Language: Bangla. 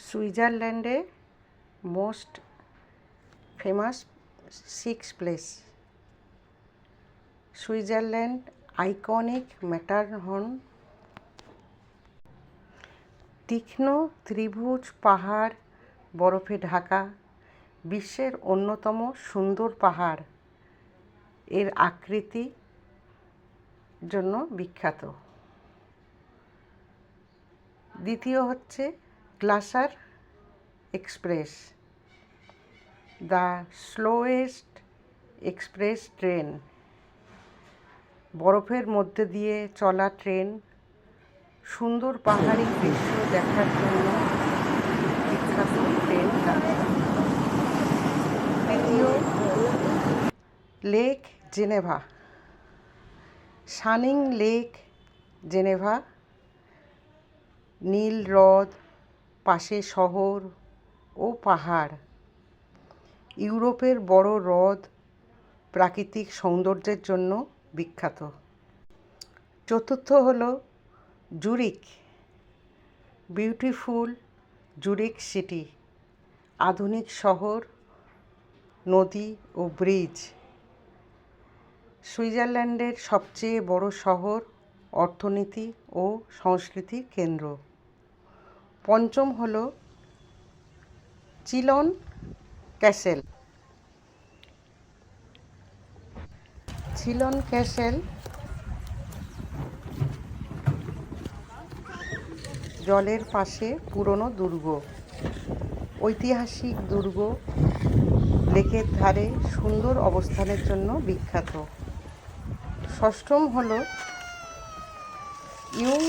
সুইজারল্যান্ডে most famous 6 place. Switzerland iconic Matterhorn, তীক্ষ্ণ ত্রিভুজ পাহাড় বরফে ঢাকা, বিশ্বের অন্যতম সুন্দর পাহাড়, এর আকৃতি জন্য বিখ্যাত। দ্বিতীয় হচ্ছে Glacier Express, the slowest express train. বরফের মধ্যে দিয়ে চলা ট্রেন, সুন্দর পাহাড়ি দৃশ্য দেখার জন্য বিখ্যাত ট্রেনটা। তৃতীয় লেক জেনেভা, শানিং লেক জেনেভা, নীল হ্রদ, পাশে শহর ও পাহাড়। ইউরোপের বড় হ্রদ প্রাকৃতিক সৌন্দর্যের জন্য বিখ্যাত। চতুর্থ হলো জুরিক, বিউটিফুল জুরিক সিটি, আধুনিক শহর, নদী ও ব্রিজ। সুইজারল্যান্ডের সবচেয়ে বড় শহর, অর্থনীতি ও সংস্কৃতির কেন্দ্র। পঞ্চম হলো চিলন ক্যাসেল। চিলন ক্যাসেল জলের পাশে পুরনো দুর্গ, ঐতিহাসিক দুর্গ, লেকের ধারে সুন্দর অবস্থানের জন্য বিখ্যাত। ষষ্ঠম হলো ইউং